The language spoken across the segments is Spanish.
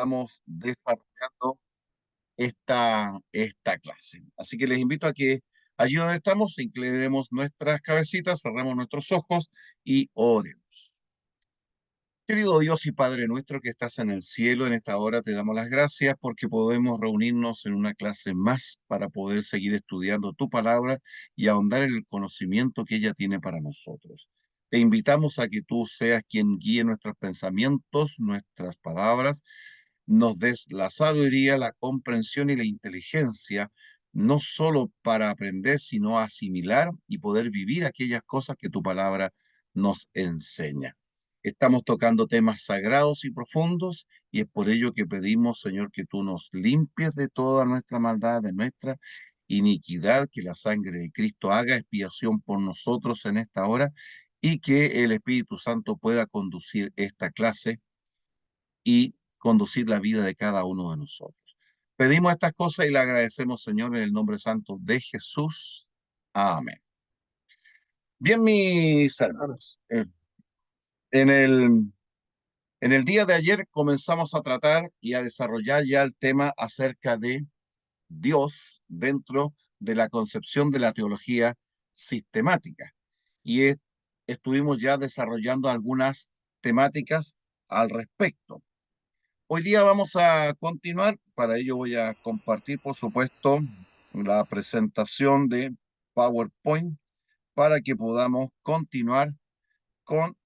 estamos desarrollando esta clase. Así que les invito a que allí donde estamos inclinemos nuestras cabecitas, cerremos nuestros ojos y oremos. Querido Dios y Padre nuestro que estás en el cielo, en esta hora te damos las gracias porque podemos reunirnos en una clase más para poder seguir estudiando tu palabra y ahondar en el conocimiento que ella tiene para nosotros. Te invitamos a que tú seas quien guíe nuestros pensamientos, nuestras palabras, nos des la sabiduría, la comprensión y la inteligencia, no solo para aprender, sino a asimilar y poder vivir aquellas cosas que tu palabra nos enseña. Estamos tocando temas sagrados y profundos y es por ello que pedimos, Señor, que tú nos limpies de toda nuestra maldad, de nuestra iniquidad, que la sangre de Cristo haga expiación por nosotros en esta hora y que el Espíritu Santo pueda conducir esta clase y conducir la vida de cada uno de nosotros. Pedimos estas cosas y le agradecemos, Señor, en el nombre santo de Jesús. Amén. Bien, mis hermanos, en el, en el día de ayer comenzamos a tratar y a desarrollar ya el tema acerca de Dios dentro de la concepción de la teología sistemática. Y estuvimos ya desarrollando algunas temáticas al respecto. Hoy día vamos a continuar, para ello voy a compartir, por supuesto, la presentación de PowerPoint para que podamos continuar con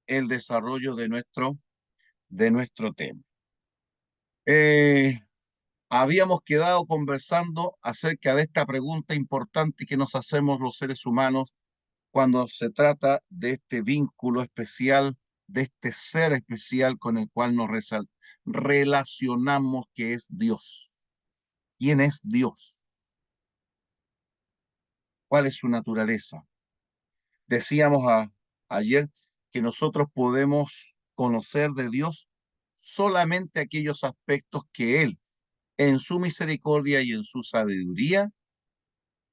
el desarrollo de nuestro tema. Habíamos quedado conversando acerca de esta pregunta importante que nos hacemos los seres humanos cuando se trata de este vínculo especial, de este ser especial con el cual nos relacionamos, que es Dios. ¿Quién es Dios? ¿Cuál es su naturaleza? Decíamos ayer que nosotros podemos conocer de Dios solamente aquellos aspectos que Él, en su misericordia y en su sabiduría,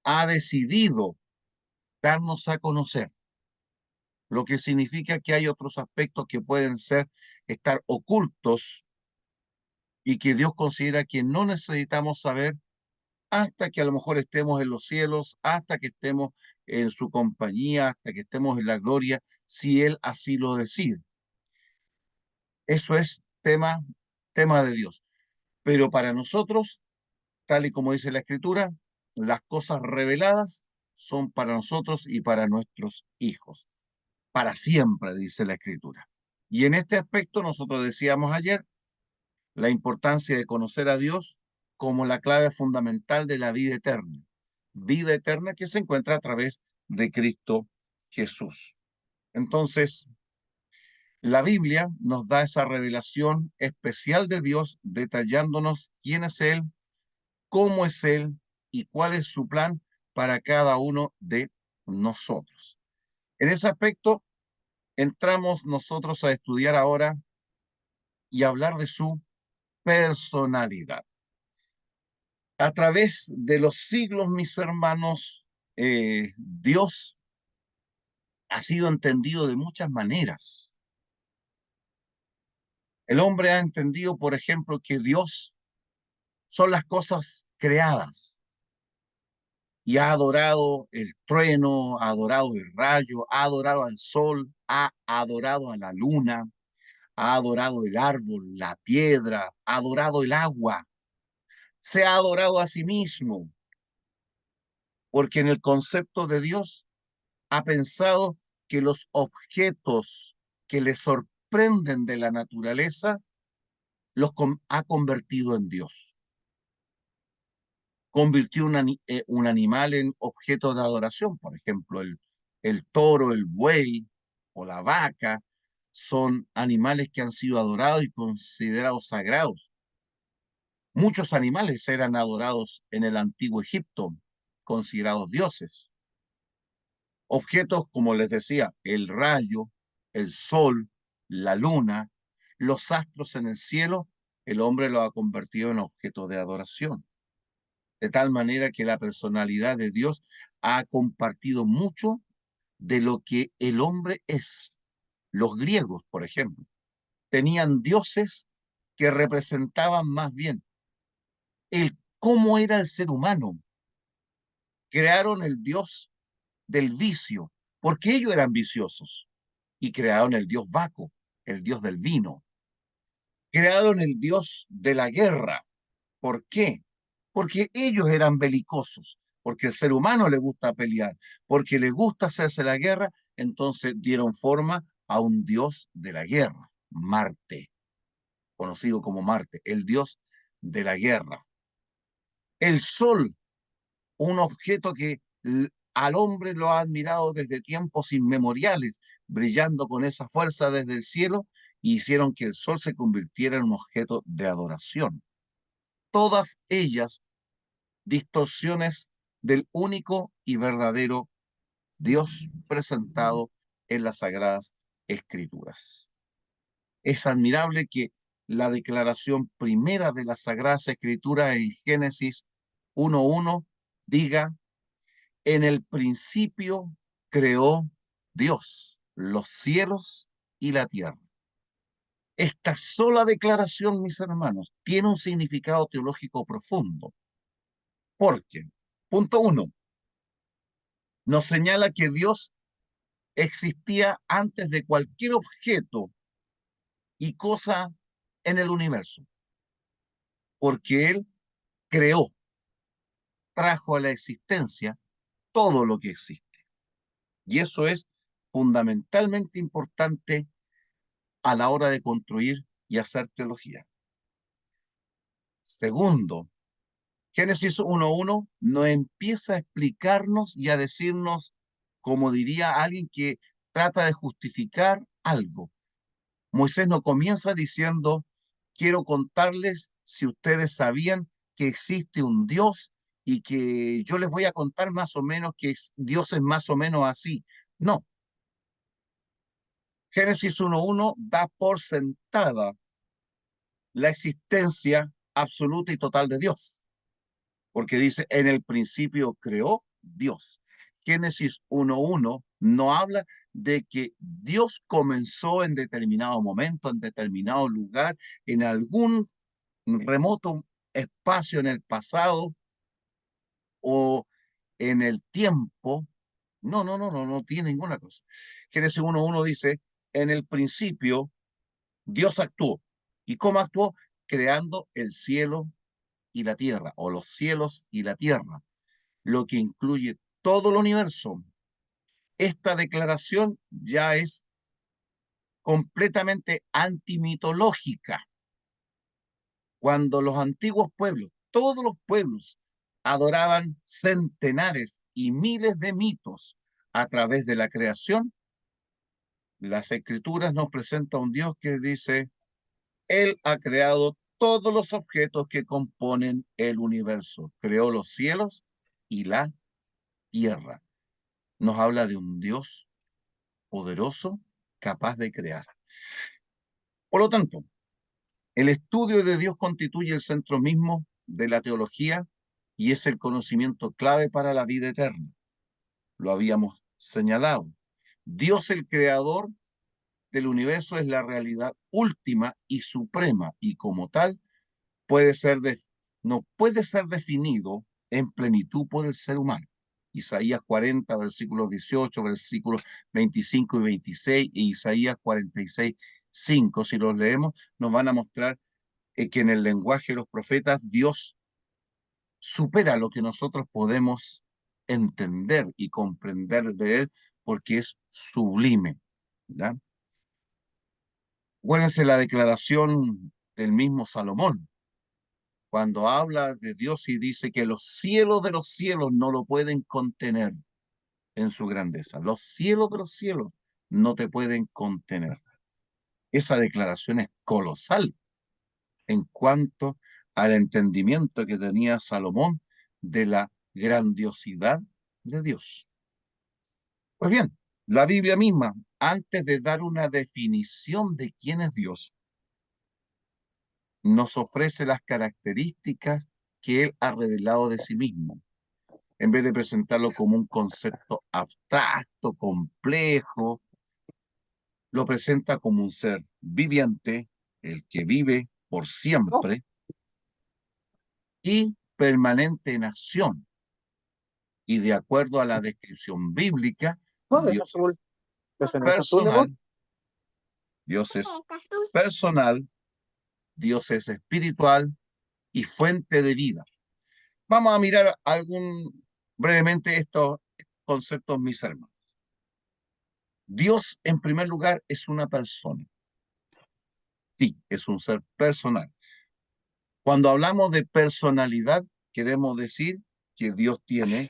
ha decidido darnos a conocer, lo que significa que hay otros aspectos que pueden estar ocultos y que Dios considera que no necesitamos saber hasta que a lo mejor estemos en los cielos, hasta que estemos en su compañía, hasta que estemos en la gloria, si Él así lo decide. Eso es tema de Dios. Pero para nosotros, tal y como dice la Escritura, las cosas reveladas son para nosotros y para nuestros hijos. Para siempre, dice la Escritura. Y en este aspecto nosotros decíamos ayer la importancia de conocer a Dios como la clave fundamental de la vida eterna que se encuentra a través de Cristo Jesús. Entonces, la Biblia nos da esa revelación especial de Dios, detallándonos quién es Él, cómo es Él y cuál es su plan para cada uno de nosotros. En ese aspecto, entramos nosotros a estudiar ahora y hablar de su personalidad. A través de los siglos, mis hermanos, Dios ha sido entendido de muchas maneras. El hombre ha entendido, por ejemplo, que Dios son las cosas creadas y ha adorado el trueno, ha adorado el rayo, ha adorado al sol, ha adorado a la luna, ha adorado el árbol, la piedra, ha adorado el agua, se ha adorado a sí mismo, porque en el concepto de Dios ha pensado que los objetos que le sorprenden de la naturaleza ha convertido en Dios. Convirtió un animal en objeto de adoración, por ejemplo, el toro, el buey o la vaca son animales que han sido adorados y considerados sagrados. Muchos animales eran adorados en el antiguo Egipto, considerados dioses. Objetos, como les decía, el rayo, el sol, la luna, los astros en el cielo, el hombre lo ha convertido en objeto de adoración. De tal manera que la personalidad de Dios ha compartido mucho de lo que el hombre es. Los griegos, por ejemplo, tenían dioses que representaban más bien el cómo era el ser humano. Crearon el dios del vicio, porque ellos eran viciosos, y crearon el dios Baco, el dios del vino. Crearon el dios de la guerra. ¿Por qué? Porque ellos eran belicosos, porque el ser humano le gusta pelear, porque le gusta hacerse la guerra, entonces dieron forma a un dios de la guerra, Marte, conocido como Marte, el dios de la guerra. El sol, un objeto que al hombre lo ha admirado desde tiempos inmemoriales, brillando con esa fuerza desde el cielo, y hicieron que el sol se convirtiera en un objeto de adoración. Todas ellas distorsiones del único y verdadero Dios presentado en las Sagradas Escrituras. Es admirable que la declaración primera de las Sagradas Escrituras en Génesis 1:1 diga: en el principio creó Dios los cielos y la tierra. Esta sola declaración, mis hermanos, tiene un significado teológico profundo. Porque, punto uno, nos señala que Dios existía antes de cualquier objeto y cosa en el universo, porque Él creó, trajo a la existencia todo lo que existe. Y eso es fundamentalmente importante a la hora de construir y hacer teología. Segundo, Génesis 1:1 nos empieza a explicarnos y a decirnos, como diría alguien que trata de justificar algo. Moisés no comienza diciendo: quiero contarles si ustedes sabían que existe un Dios y que yo les voy a contar más o menos que Dios es más o menos así. No, Génesis 1:1 da por sentada la existencia absoluta y total de Dios, porque dice, en el principio creó Dios. Génesis 1:1 no habla de que Dios comenzó en determinado momento, en determinado lugar, en algún remoto espacio en el pasado o en el tiempo. No, no, no, no, no tiene ninguna cosa. Génesis 1:1 dice, en el principio Dios actuó. ¿Y cómo actuó? Creando el cielo y la tierra, o los cielos y la tierra, lo que incluye todo el universo. Esta declaración ya es completamente antimitológica. Cuando los antiguos pueblos, todos los pueblos, adoraban centenares y miles de mitos a través de la creación, las escrituras nos presentan a un Dios que dice: Él ha creado todos los objetos que componen el universo. Creó los cielos y la tierra. Nos habla de un Dios poderoso, capaz de crear. Por lo tanto, el estudio de Dios constituye el centro mismo de la teología y es el conocimiento clave para la vida eterna. Lo habíamos señalado. Dios, el creador del universo, es la realidad última y suprema, y como tal puede ser no puede ser definido en plenitud por el ser humano. Isaías 40, versículos 18, versículos 25 y 26, e Isaías 46, 5, si los leemos, nos van a mostrar que en el lenguaje de los profetas Dios supera lo que nosotros podemos entender y comprender de Él, porque es sublime, ¿ya? Acuérdense la declaración del mismo Salomón, cuando habla de Dios y dice que los cielos de los cielos no lo pueden contener en su grandeza. Los cielos de los cielos no te pueden contener. Esa declaración es colosal en cuanto al entendimiento que tenía Salomón de la grandiosidad de Dios. Pues bien, la Biblia misma, antes de dar una definición de quién es Dios, nos ofrece las características que Él ha revelado de sí mismo, en vez de presentarlo como un concepto abstracto, complejo. Lo presenta como un ser viviente, el que vive, por siempre y permanente en acción. Y de acuerdo a la descripción bíblica, Dios es personal, Dios es personal, Dios es espiritual y fuente de vida. Vamos a mirar brevemente estos conceptos, mis hermanos. Dios, en primer lugar, es una persona. Sí, es un ser personal. Cuando hablamos de personalidad, queremos decir que Dios tiene,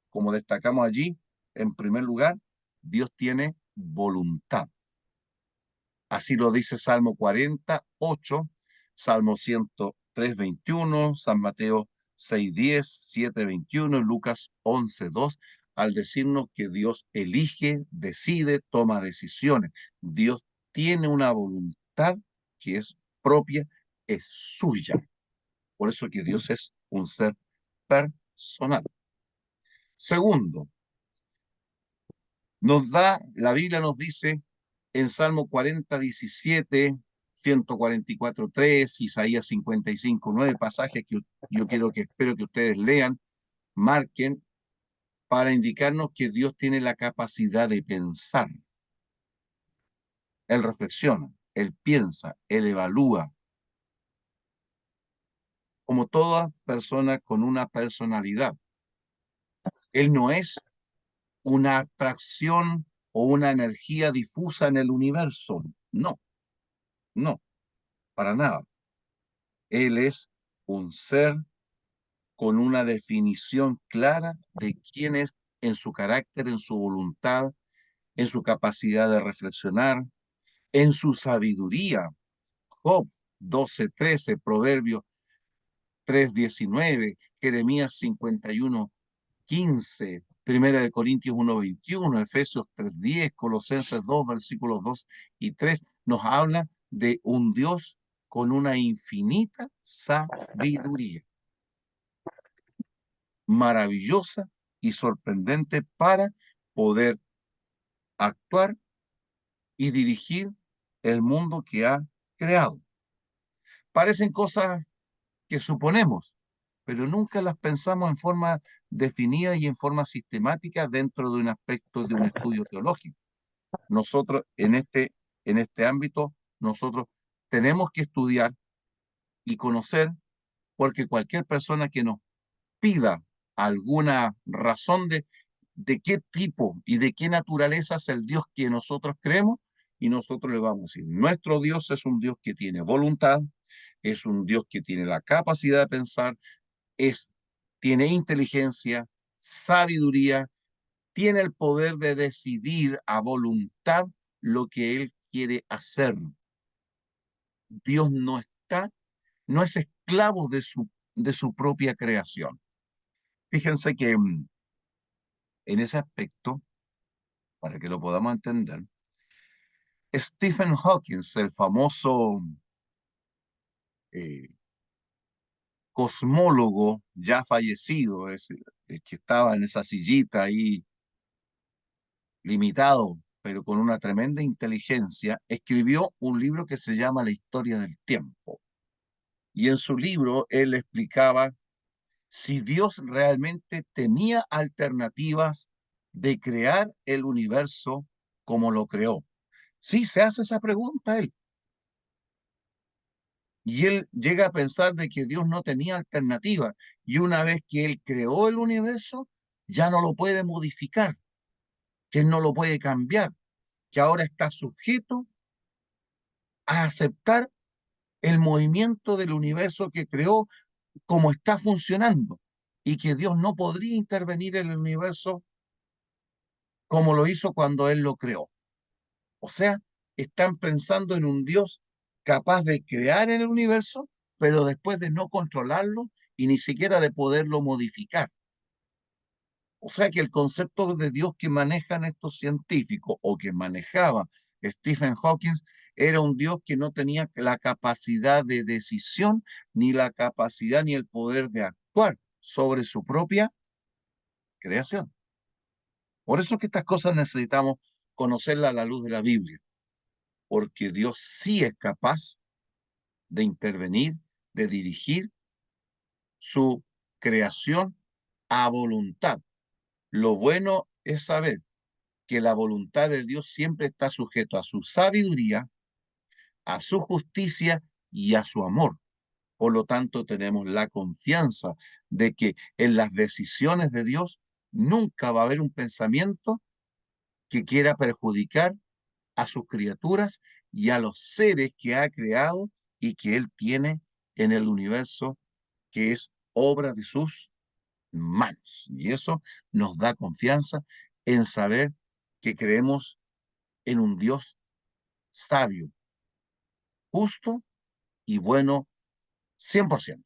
como destacamos allí, en primer lugar, Dios tiene voluntad. Así lo dice Salmo 48, Salmo 103, 21, San Mateo 6, 10, 7, 21, Lucas 11, 2, al decirnos que Dios elige, decide, toma decisiones. Dios tiene una voluntad que es propia, es suya. Por eso que Dios es un ser personal. Segundo, la Biblia nos dice en Salmo 40, 17, 144, 3, Isaías 55, 9, pasajes que yo espero que ustedes lean, marquen, para indicarnos que Dios tiene la capacidad de pensar. Él reflexiona, Él piensa, Él evalúa, como toda persona con una personalidad. Él no es una atracción o una energía difusa en el universo. No, no, para nada. Él es un ser con una definición clara de quién es en su carácter, en su voluntad, en su capacidad de reflexionar, en su sabiduría. Job 12:13, Proverbios 3:19, Jeremías 51:15, Primera de Corintios 1:21, Efesios 3:10, Colosenses 2, versículos 2 y 3, nos habla de un Dios con una infinita sabiduría, maravillosa y sorprendente para poder actuar y dirigir el mundo que ha creado. Parecen cosas que suponemos, pero nunca las pensamos en forma definida y en forma sistemática dentro de un aspecto de un estudio teológico. Nosotros en este ámbito, nosotros tenemos que estudiar y conocer, porque cualquier persona que nos pida alguna razón de qué tipo y de qué naturaleza es el Dios que nosotros creemos, y nosotros le vamos a decir, nuestro Dios es un Dios que tiene voluntad, es un Dios que tiene la capacidad de pensar, tiene inteligencia, sabiduría, tiene el poder de decidir a voluntad lo que Él quiere hacer. Dios no es esclavo de su propia creación. Fíjense que en ese aspecto, para que lo podamos entender, Stephen Hawking, el famoso eh, cosmólogo ya fallecido, el que estaba en esa sillita ahí limitado, pero con una tremenda inteligencia, escribió un libro que se llama La historia del tiempo. Y en su libro él explicaba si Dios realmente tenía alternativas de crear el universo como lo creó. Sí, se hace esa pregunta él. Y él llega a pensar de que Dios no tenía alternativa. Y una vez que él creó el universo, ya no lo puede modificar, que él no lo puede cambiar, que ahora está sujeto a aceptar el movimiento del universo que creó como está funcionando y que Dios no podría intervenir en el universo como lo hizo cuando Él lo creó. O sea, están pensando en un Dios capaz de crear en el universo, pero después de no controlarlo y ni siquiera de poderlo modificar. O sea que el concepto de Dios que manejan estos científicos o que manejaba Stephen Hawking era un Dios que no tenía la capacidad de decisión, ni la capacidad ni el poder de actuar sobre su propia creación. Por eso es que estas cosas necesitamos conocerlas a la luz de la Biblia, porque Dios sí es capaz de intervenir, de dirigir su creación a voluntad. Lo bueno es saber que la voluntad de Dios siempre está sujeto a su sabiduría, a su justicia y a su amor. Por lo tanto, tenemos la confianza de que en las decisiones de Dios nunca va a haber un pensamiento que quiera perjudicar a sus criaturas y a los seres que ha creado y que Él tiene en el universo, que es obra de sus manos. Y eso nos da confianza en saber que creemos en un Dios sabio, justo y bueno 100%.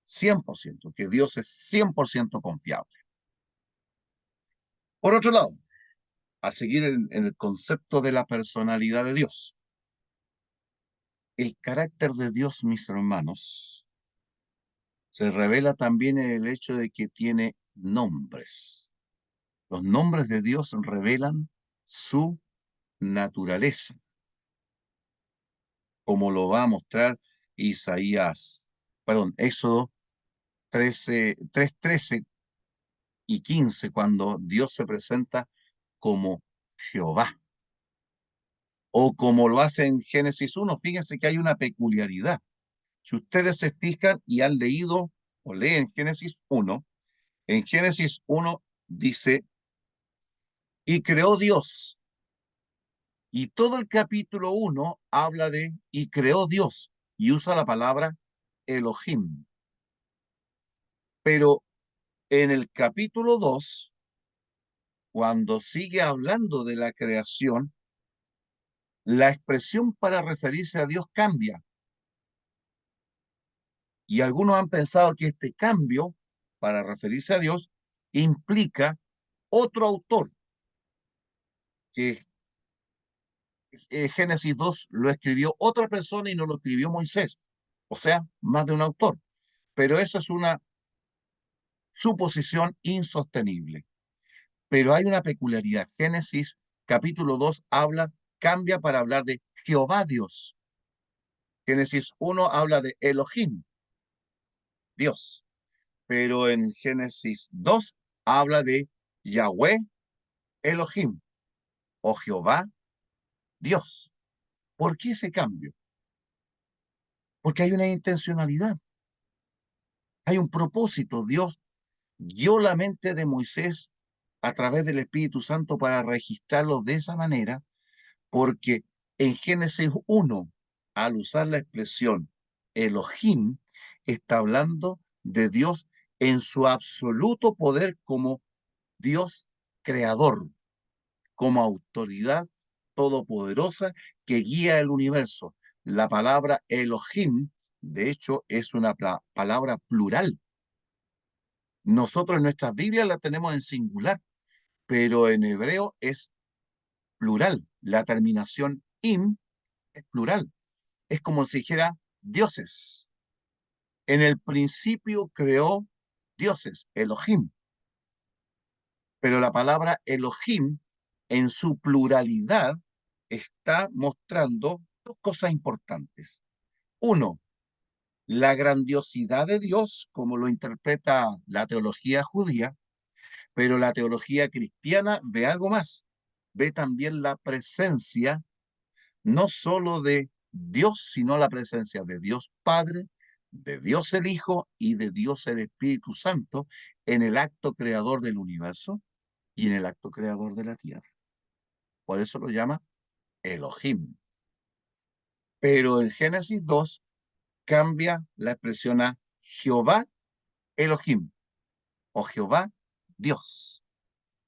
100%, que Dios es 100% confiable. Por otro lado, a seguir en el concepto de la personalidad de Dios, el carácter de Dios, mis hermanos, se revela también en el hecho de que tiene nombres. Los nombres de Dios revelan su naturaleza, como lo va a mostrar Éxodo 3:13 y 15, cuando Dios se presenta como Jehová. O como lo hace en Génesis 1, fíjense que hay una peculiaridad. Si ustedes se fijan y han leído o leen Génesis 1, en Génesis 1 dice, y creó Dios. Y todo el capítulo 1 habla de, y creó Dios, y usa la palabra Elohim. Pero en el capítulo 2, cuando sigue hablando de la creación, la expresión para referirse a Dios cambia. Y algunos han pensado que este cambio para referirse a Dios implica otro autor, que Génesis 2 lo escribió otra persona y no lo escribió Moisés, o sea, más de un autor. Pero eso es una suposición insostenible. Pero hay una peculiaridad. Génesis capítulo 2 cambia para hablar de Jehová Dios. Génesis 1 habla de Elohim, Dios. Pero en Génesis 2 habla de Yahweh Elohim o Jehová Dios. ¿Por qué ese cambio? Porque hay una intencionalidad, hay un propósito. Dios guió la mente de Moisés a través del Espíritu Santo para registrarlo de esa manera, porque en Génesis 1, al usar la expresión Elohim, está hablando de Dios en su absoluto poder como Dios creador, como autoridad todopoderosa que guía el universo. La palabra Elohim, de hecho, es una palabra plural. Nosotros en nuestras Biblias la tenemos en singular, pero en hebreo es plural. La terminación im es plural. Es como si dijera dioses. En el principio creó dioses, Elohim. Pero la palabra Elohim en su pluralidad está mostrando dos cosas importantes. Uno, la grandiosidad de Dios, como lo interpreta la teología judía, pero la teología cristiana ve algo más. Ve también la presencia no solo de Dios, sino la presencia de Dios Padre, de Dios el Hijo y de Dios el Espíritu Santo en el acto creador del universo y en el acto creador de la tierra. Por eso lo llama Elohim. Pero en Génesis 2 cambia la expresión a Jehová Elohim o Jehová Dios.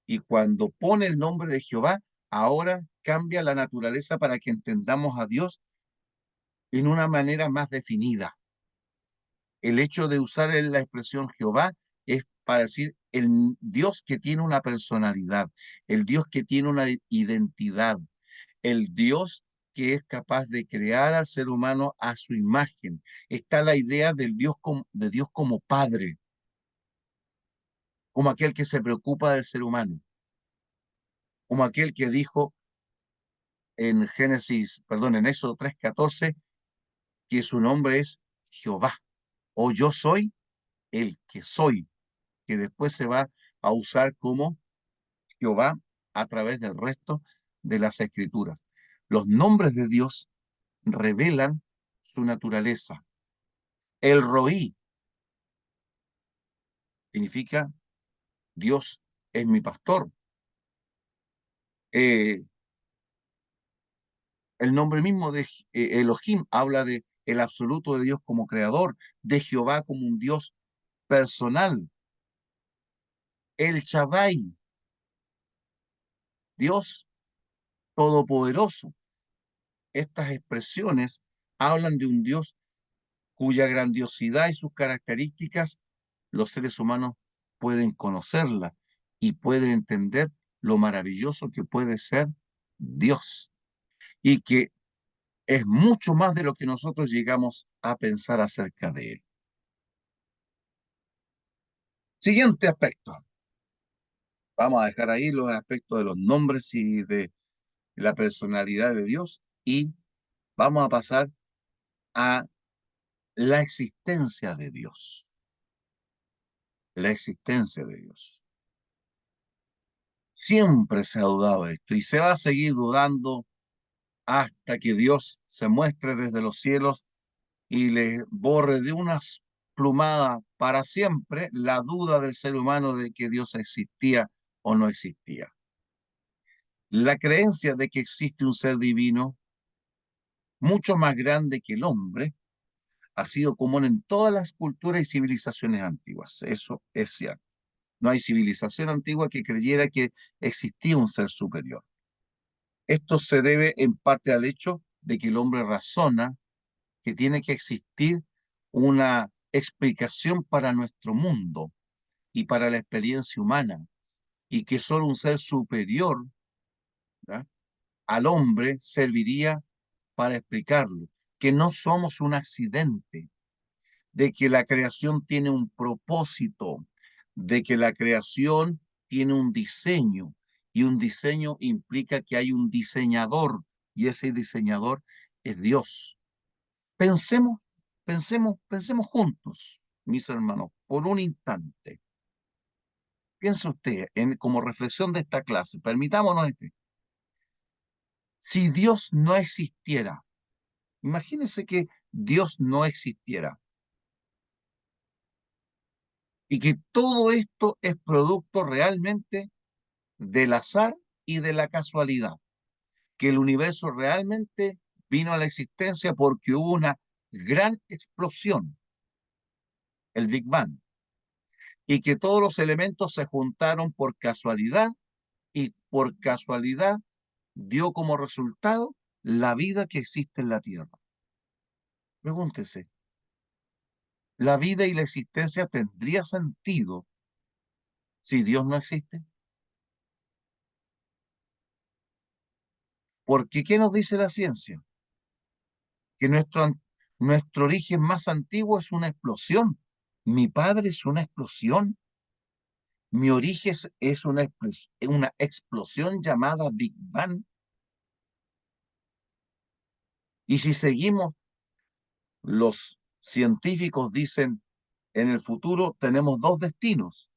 Y cuando pone el nombre de Jehová, ahora cambia la naturaleza para que entendamos a Dios en una manera más definida. El hecho de usar la expresión Jehová es para decir el Dios que tiene una personalidad, el Dios que tiene una identidad, el Dios que es capaz de crear al ser humano a su imagen. Está la idea de Dios como Padre, como aquel que se preocupa del ser humano, como aquel que dijo en Éxodo 3:14, que su nombre es Jehová, o yo soy el que soy, que después se va a usar como Jehová a través del resto de las escrituras. Los nombres de Dios revelan su naturaleza. El Roí significa Dios es mi pastor. Eh, el nombre mismo de Elohim habla de el absoluto de Dios como creador, de Jehová como un Dios personal. El Shaddai, Dios todopoderoso. Estas expresiones hablan de un Dios cuya grandiosidad y sus características los seres humanos pueden conocerla y pueden entender lo maravilloso que puede ser Dios y que es mucho más de lo que nosotros llegamos a pensar acerca de él. Siguiente aspecto. Vamos a dejar ahí los aspectos de los nombres y de la personalidad de Dios y vamos a pasar a la existencia de Dios. La existencia de Dios. Siempre se ha dudado de esto y se va a seguir dudando hasta que Dios se muestre desde los cielos y le borre de una plumada para siempre la duda del ser humano de que Dios existía o no existía. La creencia de que existe un ser divino mucho más grande que el hombre ha sido común en todas las culturas y civilizaciones antiguas. Eso es cierto. No hay civilización antigua que creyera que existía un ser superior. Esto se debe en parte al hecho de que el hombre razona que tiene que existir una explicación para nuestro mundo y para la experiencia humana, y que solo un ser superior, ¿verdad?, al hombre serviría para explicarlo, que no somos un accidente, de que la creación tiene un propósito, de que la creación tiene un diseño, y un diseño implica que hay un diseñador, y ese diseñador es Dios. Pensemos, pensemos juntos, mis hermanos, por un instante. Piensa usted como reflexión de esta clase, permitámonos este. Si Dios no existiera, imagínese que Dios no existiera y que todo esto es producto realmente del azar y de la casualidad, que el universo realmente vino a la existencia porque hubo una gran explosión, el Big Bang, y que todos los elementos se juntaron por casualidad y por casualidad dio como resultado la vida que existe en la Tierra. Pregúntese, ¿la vida y la existencia tendría sentido si Dios no existe? Porque ¿qué nos dice la ciencia? Que nuestro origen más antiguo es una explosión. Mi padre es una explosión. Mi origen es una explosión llamada Big Bang. Y si seguimos, los científicos dicen, en el futuro tenemos dos destinos,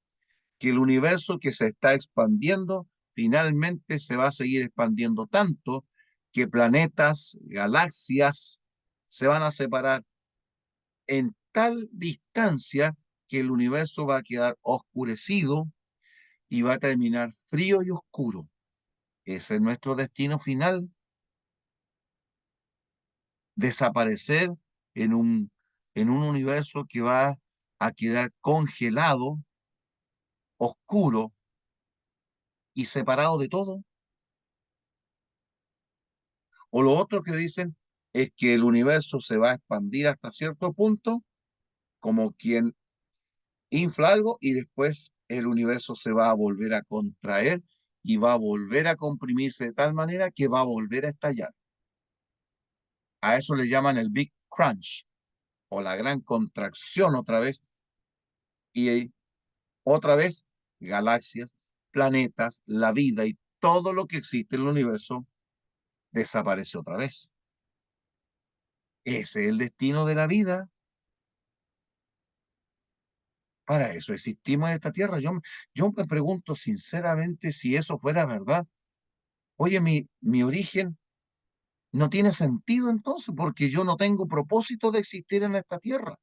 que el universo que se está expandiendo finalmente se va a seguir expandiendo tanto que planetas, galaxias se van a separar en tal distancia que el universo va a quedar oscurecido y va a terminar frío y oscuro. Ese es nuestro destino final, desaparecer en un universo que va a quedar congelado, oscuro y separado de todo. O lo otro que dicen es que el universo se va a expandir hasta cierto punto, como quien infla algo, y después el universo se va a volver a contraer y va a volver a comprimirse de tal manera que va a volver a estallar. A eso le llaman el Big Crunch o la gran contracción otra vez, y otra vez galaxias, planetas, la vida y todo lo que existe en el universo desaparece otra vez. Ese es el destino de la vida. Para eso existimos en esta tierra. Yo me pregunto sinceramente si eso fuera verdad. Oye, mi origen no tiene sentido entonces, porque yo no tengo propósito de existir en esta tierra.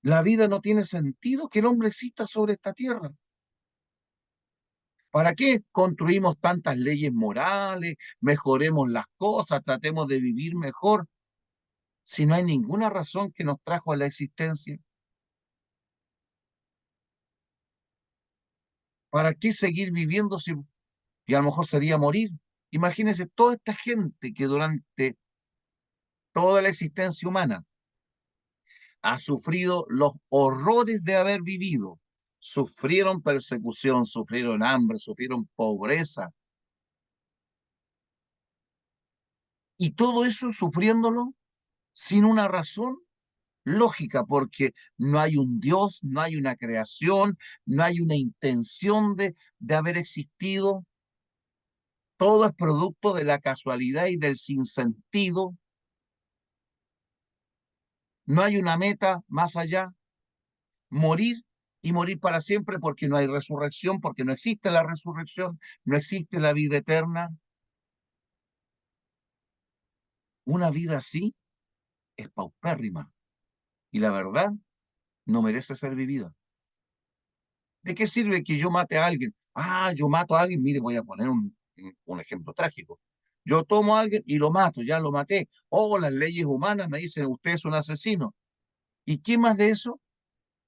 La vida no tiene sentido que el hombre exista sobre esta tierra. ¿Para qué construimos tantas leyes morales, mejoremos las cosas, tratemos de vivir mejor, si no hay ninguna razón que nos trajo a la existencia? ¿Para qué seguir viviendo si y a lo mejor sería morir? Imagínense toda esta gente que durante toda la existencia humana ha sufrido los horrores de haber vivido. Sufrieron persecución, sufrieron hambre, sufrieron pobreza. Y todo eso sufriéndolo sin una razón lógica, porque no hay un Dios, no hay una creación, no hay una intención de haber existido. Todo es producto de la casualidad y del sinsentido. No hay una meta más allá. Morir y morir para siempre porque no hay resurrección, porque no existe la resurrección, no existe la vida eterna. Una vida así es paupérrima y la verdad no merece ser vivida. ¿De qué sirve que yo mate a alguien? Ah, yo mato a alguien, mire, voy a poner un ejemplo trágico. Yo tomo a alguien y lo mato, ya lo maté. Oh, las leyes humanas me dicen, usted es un asesino. ¿Y qué más de eso?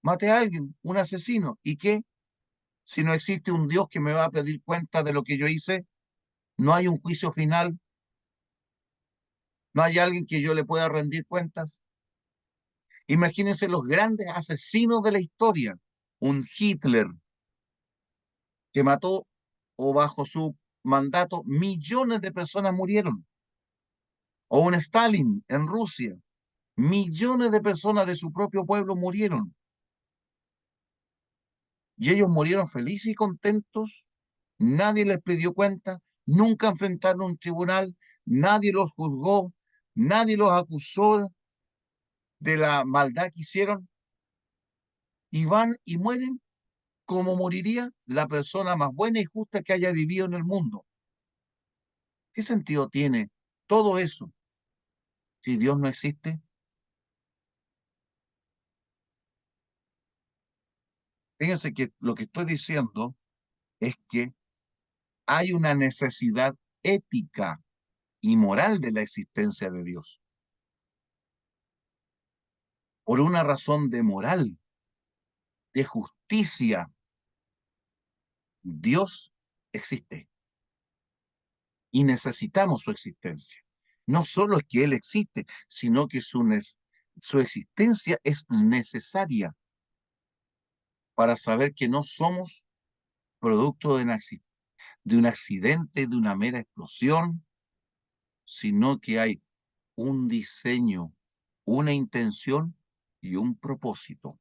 Maté a alguien, un asesino. ¿Y qué? Si no existe un Dios que me va a pedir cuenta de lo que yo hice, no hay un juicio final, no hay alguien que yo le pueda rendir cuentas. Imagínense los grandes asesinos de la historia. Un Hitler que mató o bajo su mandato millones de personas murieron. O un Stalin en Rusia. Millones de personas de su propio pueblo murieron. Y ellos murieron felices y contentos. Nadie les pidió cuenta. Nunca enfrentaron un tribunal. Nadie los juzgó. Nadie los acusó de la maldad que hicieron. Y van y mueren como moriría la persona más buena y justa que haya vivido en el mundo. ¿Qué sentido tiene todo eso si Dios no existe? Fíjense que lo que estoy diciendo es que hay una necesidad ética y moral de la existencia de Dios. Por una razón de moral, de justicia, Dios existe y necesitamos su existencia. No solo es que Él existe, sino que su existencia es necesaria para saber que no somos producto de un accidente, de una mera explosión, sino que hay un diseño, una intención y un propósito.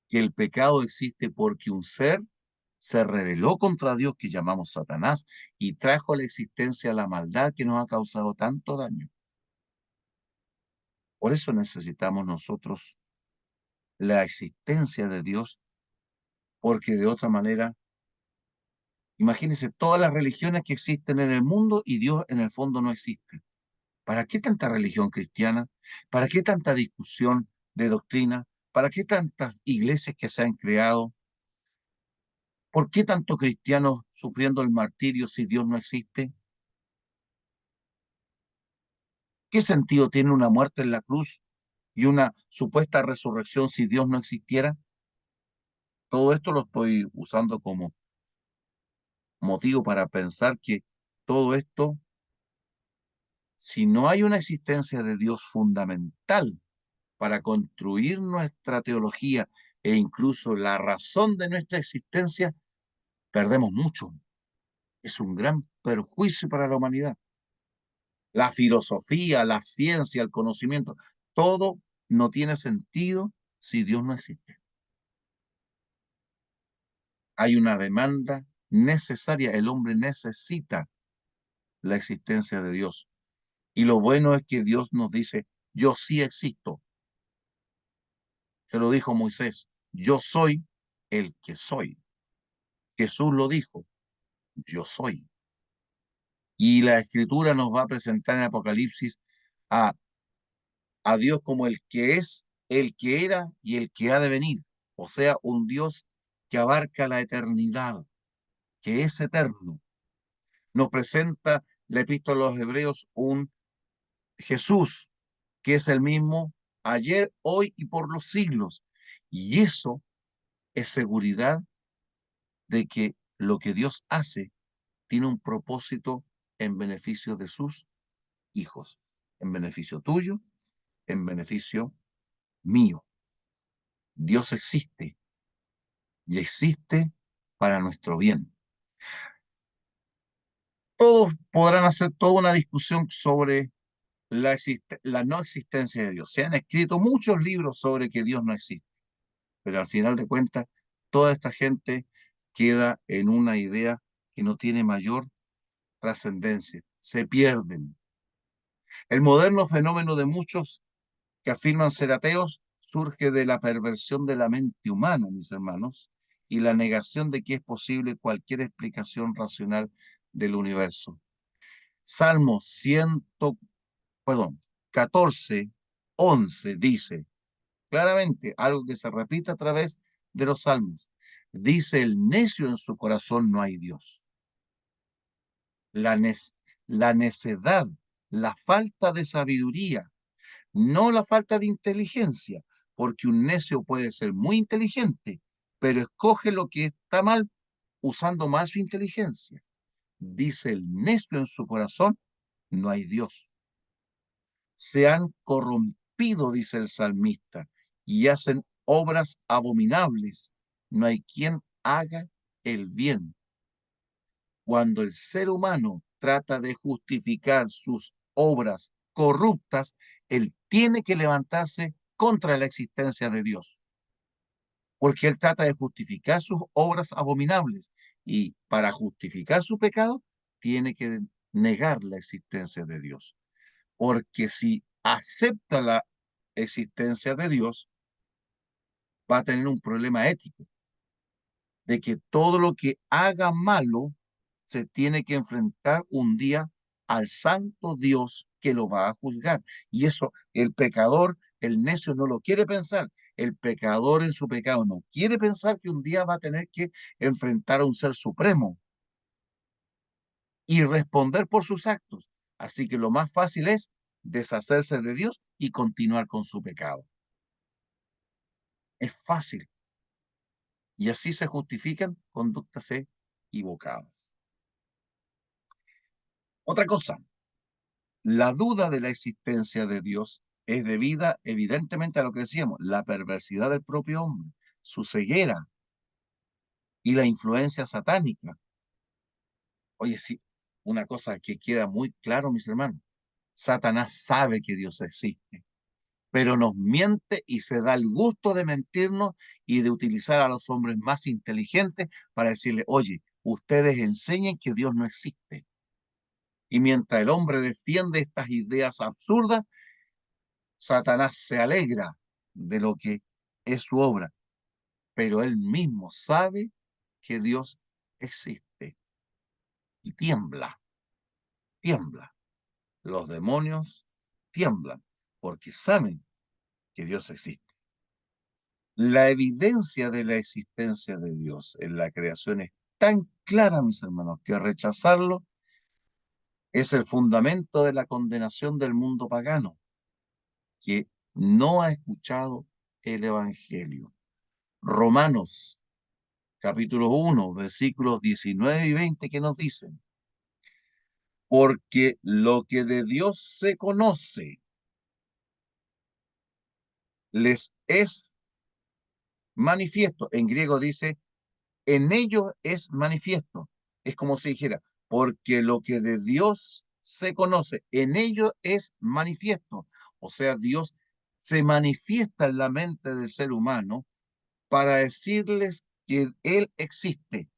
Que el pecado existe porque un ser se rebeló contra Dios que llamamos Satanás y trajo a la existencia la maldad que nos ha causado tanto daño. Por eso necesitamos nosotros la existencia de Dios, porque de otra manera, imagínense todas las religiones que existen en el mundo y Dios en el fondo no existe. ¿Para qué tanta religión cristiana? ¿Para qué tanta discusión de doctrina? ¿Para qué tantas iglesias que se han creado? ¿Por qué tanto cristianos sufriendo el martirio si Dios no existe? ¿Qué sentido tiene una muerte en la cruz y una supuesta resurrección si Dios no existiera? Todo esto lo estoy usando como motivo para pensar que todo esto, si no hay una existencia de Dios fundamental para construir nuestra teología e incluso la razón de nuestra existencia, perdemos mucho. Es un gran perjuicio para la humanidad. La filosofía, la ciencia, el conocimiento, todo no tiene sentido si Dios no existe. Hay una demanda necesaria, el hombre necesita la existencia de Dios. Y lo bueno es que Dios nos dice, yo sí existo. Se lo dijo Moisés, yo soy el que soy. Jesús lo dijo, yo soy. Y la Escritura nos va a presentar en Apocalipsis a, a Dios como el que es, el que era y el que ha de venir. O sea, un Dios que abarca la eternidad, que es eterno. Nos presenta la Epístola a los Hebreos un Jesús que es el mismo ayer, hoy y por los siglos. Y eso es seguridad de que lo que Dios hace tiene un propósito en beneficio de sus hijos, en beneficio tuyo, en beneficio mío. Dios existe y existe para nuestro bien. Todos podrán hacer toda una discusión sobre la no existencia de Dios. Se han escrito muchos libros sobre que Dios no existe, pero al final de cuentas, toda esta gente queda en una idea que no tiene mayor trascendencia. Se pierden. El moderno fenómeno de muchos que afirman ser ateos surge de la perversión de la mente humana, mis hermanos, y la negación de que es posible cualquier explicación racional del universo. Salmo 100, perdón, 14, 11 dice claramente algo que se repite a través de los salmos. Dice el necio en su corazón no hay Dios. La, ne la necedad, la falta de sabiduría, no la falta de inteligencia, porque un necio puede ser muy inteligente, pero escoge lo que está mal usando mal su inteligencia. Dice el necio en su corazón, no hay Dios. Se han corrompido, dice el salmista, y hacen obras abominables. No hay quien haga el bien. Cuando el ser humano trata de justificar sus obras corruptas, él tiene que levantarse contra la existencia de Dios, porque él trata de justificar sus obras abominables y para justificar su pecado tiene que negar la existencia de Dios, porque si acepta la existencia de Dios, va a tener un problema ético, de que todo lo que haga malo se tiene que enfrentar un día al santo Dios que lo va a juzgar. Y eso el pecador, el necio no lo quiere pensar. El pecador en su pecado no quiere pensar que un día va a tener que enfrentar a un ser supremo y responder por sus actos. Así que lo más fácil es deshacerse de Dios y continuar con su pecado. Es fácil. Y así se justifican conductas equivocadas. Otra cosa, la duda de la existencia de Dios es debida evidentemente a lo que decíamos, la perversidad del propio hombre, su ceguera y la influencia satánica. Oye, sí, una cosa que queda muy claro, mis hermanos, Satanás sabe que Dios existe, pero nos miente y se da el gusto de mentirnos y de utilizar a los hombres más inteligentes para decirle, oye, ustedes enseñen que Dios no existe. Y mientras el hombre defiende estas ideas absurdas, Satanás se alegra de lo que es su obra, pero él mismo sabe que Dios existe y tiembla, tiembla. Los demonios tiemblan porque saben que Dios existe. La evidencia de la existencia de Dios en la creación es tan clara, mis hermanos, que rechazarlo es el fundamento de la condenación del mundo pagano, que no ha escuchado el Evangelio. Romanos capítulo 1, versículos 19 y 20, que nos dicen, porque lo que de Dios se conoce les es manifiesto. En griego dice, en ellos es manifiesto. Es como si dijera, porque lo que de Dios se conoce, en ellos es manifiesto. O sea, Dios se manifiesta en la mente del ser humano para decirles que Él existe.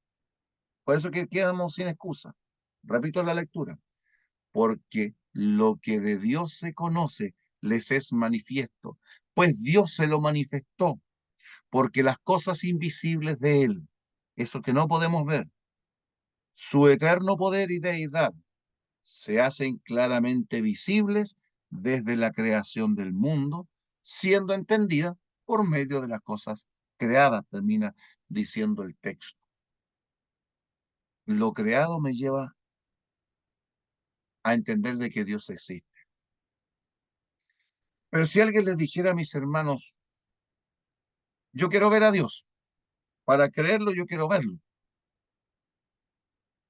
Por eso que quedamos sin excusa. Repito la lectura. Porque lo que de Dios se conoce les es manifiesto, pues Dios se lo manifestó, porque las cosas invisibles de Él, eso que no podemos ver, su eterno poder y deidad, se hacen claramente visibles desde la creación del mundo, siendo entendida por medio de las cosas creadas, termina diciendo el texto. Lo creado me lleva a entender de que Dios existe. Pero si alguien les dijera a mis hermanos, yo quiero ver a Dios, para creerlo yo quiero verlo,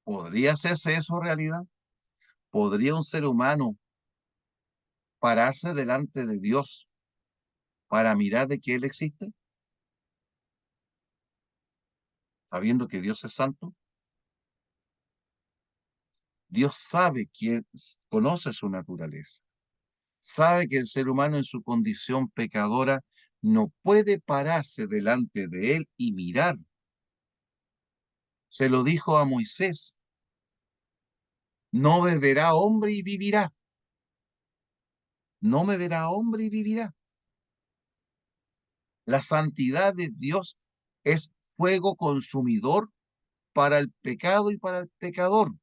¿podría hacerse eso realidad? ¿Podría un ser humano pararse delante de Dios para mirar de que Él existe, sabiendo que Dios es santo? Dios sabe quién conoce su naturaleza, sabe que el ser humano en su condición pecadora no puede pararse delante de Él y mirar. Se lo dijo a Moisés, no me verá hombre y vivirá, no me verá hombre y vivirá. La santidad de Dios es fuego consumidor para el pecado y para el pecador.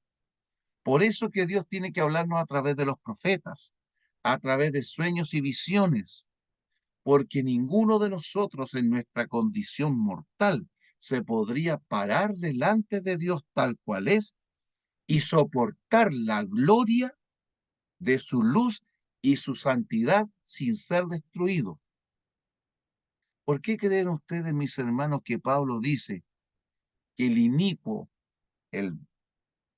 Por eso que Dios tiene que hablarnos a través de los profetas, a través de sueños y visiones, porque ninguno de nosotros en nuestra condición mortal se podría parar delante de Dios tal cual es y soportar la gloria de su luz y su santidad sin ser destruido. ¿Por qué creen ustedes, mis hermanos, que Pablo dice que el inicuo, el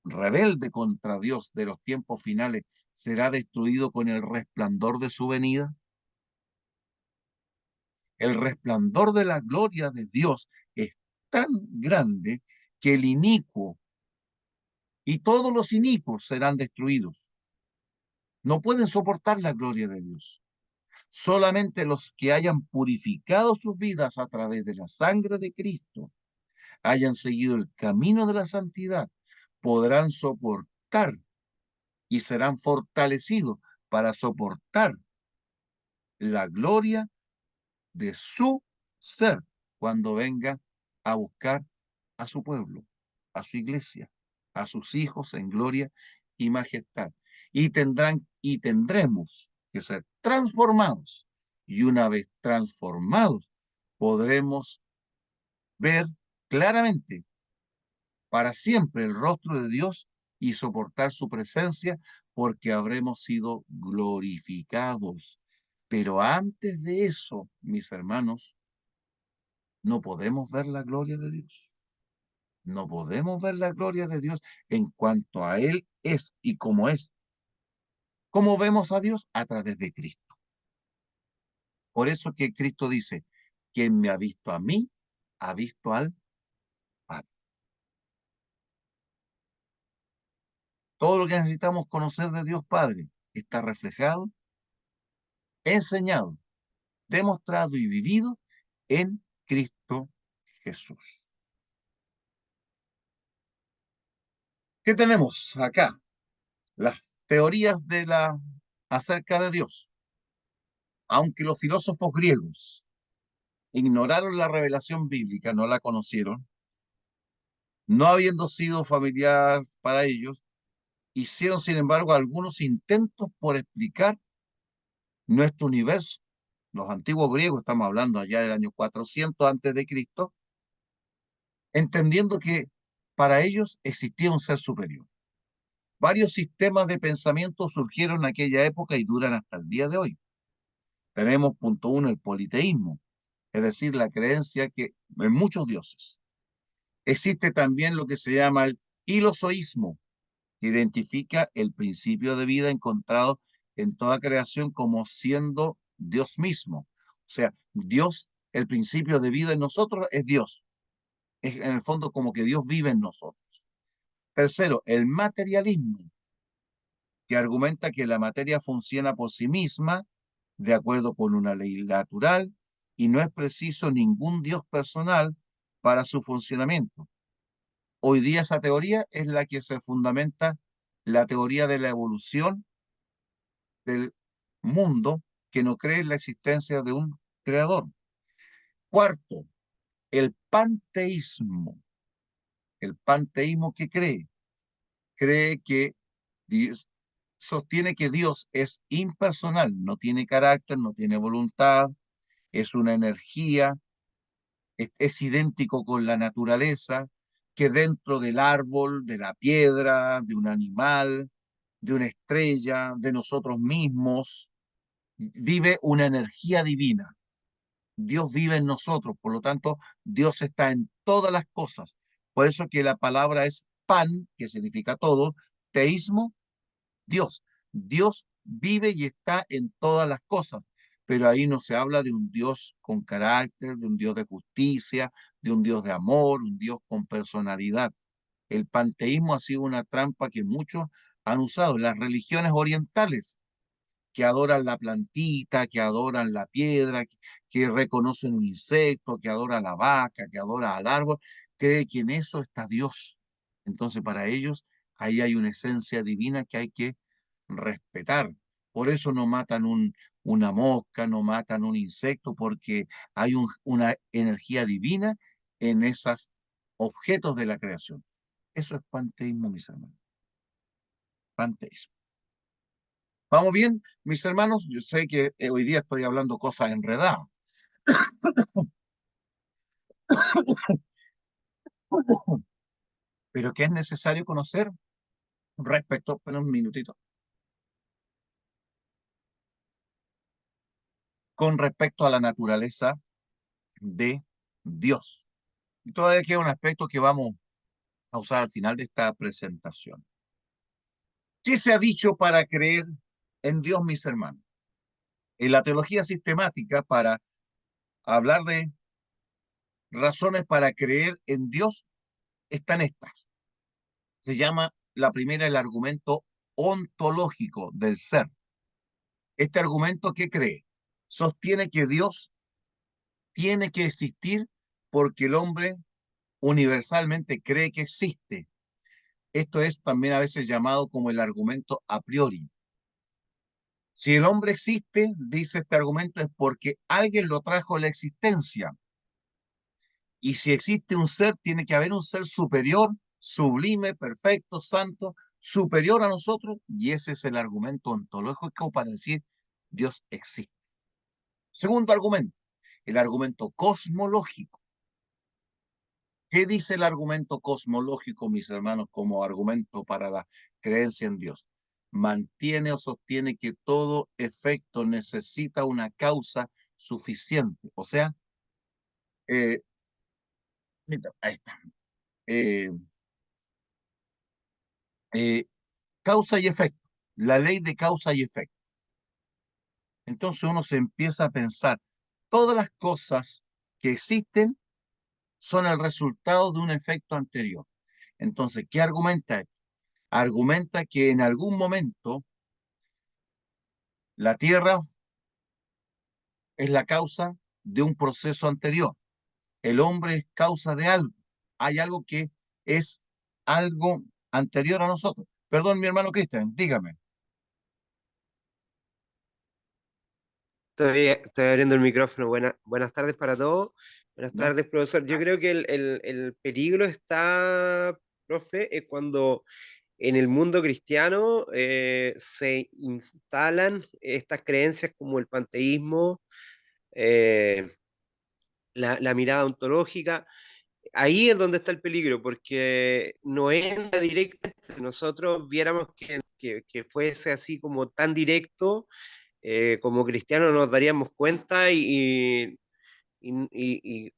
rebelde contra Dios de los tiempos finales, será destruido con el resplandor de su venida? El resplandor de la gloria de Dios es tan grande que el inicuo y todos los inicuos serán destruidos. No pueden soportar la gloria de Dios. Solamente los que hayan purificado sus vidas a través de la sangre de Cristo, hayan seguido el camino de la santidad, podrán soportar y serán fortalecidos para soportar la gloria de su ser cuando venga a buscar a su pueblo, a su iglesia, a sus hijos en gloria y majestad. Y tendremos que ser transformados. Y una vez transformados, podremos ver claramente para siempre el rostro de Dios y soportar su presencia, porque habremos sido glorificados. Pero antes de eso, mis hermanos, no podemos ver la gloria de Dios. No podemos ver la gloria de Dios en cuanto a Él es y cómo es. ¿Cómo vemos a Dios? A través de Cristo. Por eso que Cristo dice, quien me ha visto a mí, ha visto al Padre. Todo lo que necesitamos conocer de Dios Padre está reflejado, enseñado, demostrado y vivido en Cristo Jesús. ¿Qué tenemos acá? Las teorías acerca de Dios. Aunque los filósofos griegos ignoraron la revelación bíblica, no la conocieron, no habiendo sido familiar para ellos, hicieron sin embargo algunos intentos por explicar nuestro universo. Los antiguos griegos, estamos hablando allá del año 400 antes de Cristo, entendiendo que para ellos existía un ser superior. Varios sistemas de pensamiento surgieron en aquella época y duran hasta el día de hoy. Tenemos, punto uno, el politeísmo, es decir, la creencia que en muchos dioses. Existe también lo que se llama el hilozoísmo, que identifica el principio de vida encontrado en toda creación como siendo Dios mismo. O sea, Dios, el principio de vida en nosotros es Dios. Es en el fondo como que Dios vive en nosotros. Tercero, el materialismo, que argumenta que la materia funciona por sí misma de acuerdo con una ley natural y no es preciso ningún Dios personal para su funcionamiento. Hoy día esa teoría es la que se fundamenta la teoría de la evolución del mundo que no cree en la existencia de un creador. Cuarto, el panteísmo. El panteísmo que cree que Dios, sostiene que Dios es impersonal, no tiene carácter, no tiene voluntad, es una energía, es idéntico con la naturaleza, que dentro del árbol, de la piedra, de un animal, de una estrella, de nosotros mismos, vive una energía divina. Dios vive en nosotros, por lo tanto, Dios está en todas las cosas. Por eso que la palabra es pan, que significa todo, teísmo, Dios. Dios vive y está en todas las cosas, pero ahí no se habla de un Dios con carácter, de un Dios de justicia, de un Dios de amor, un Dios con personalidad. El panteísmo ha sido una trampa que muchos han usado. Las religiones orientales que adoran la plantita, que adoran la piedra, que reconocen un insecto, que adoran la vaca, que adoran al árbol, cree que en eso está Dios. Entonces, para ellos, ahí hay una esencia divina que hay que respetar. Por eso no matan una mosca, no matan un insecto, porque hay una energía divina en esos objetos de la creación. Eso es panteísmo, mis hermanos. Panteísmo. ¿Vamos bien, mis hermanos? Yo sé que hoy día estoy hablando cosas enredadas, pero que es necesario conocer respecto, espera un minutito, con respecto a la naturaleza de Dios. Y todavía queda un aspecto que vamos a usar al final de esta presentación. ¿Qué se ha dicho para creer en Dios, mis hermanos? En la teología sistemática, para hablar de razones para creer en Dios, están estas. Se llama la primera el argumento ontológico del ser. Este argumento, ¿qué cree? Sostiene que Dios tiene que existir porque el hombre universalmente cree que existe. Esto es también a veces llamado como el argumento a priori. Si el hombre existe, dice este argumento, es porque alguien lo trajo a la existencia. Y si existe un ser, tiene que haber un ser superior, sublime, perfecto, santo, superior a nosotros, y ese es el argumento ontológico para decir Dios existe. Segundo argumento, el argumento cosmológico. ¿Qué dice el argumento cosmológico, mis hermanos, como argumento para la creencia en Dios? Mantiene o sostiene que todo efecto necesita una causa suficiente. O sea, eh, ahí está. Eh, eh, Causa y efecto, la ley de causa y efecto. Entonces uno se empieza a pensar, todas las cosas que existen son el resultado de un efecto anterior. Entonces, ¿qué argumenta esto? Argumenta que en algún momento la Tierra es la causa de un proceso anterior. El hombre es causa de algo. Hay algo que es algo anterior a nosotros. Perdón, mi hermano Cristian, dígame. Estoy abriendo el micrófono. Buenas tardes para todos. Buenas ¿No? tardes, profesor. Yo creo que el peligro está, profe, es cuando en el mundo cristiano se instalan estas creencias como el panteísmo, eh, la mirada ontológica. Ahí es donde está el peligro, porque no es la directa. Si nosotros viéramos que fuese así como tan directo, como cristianos nos daríamos cuenta y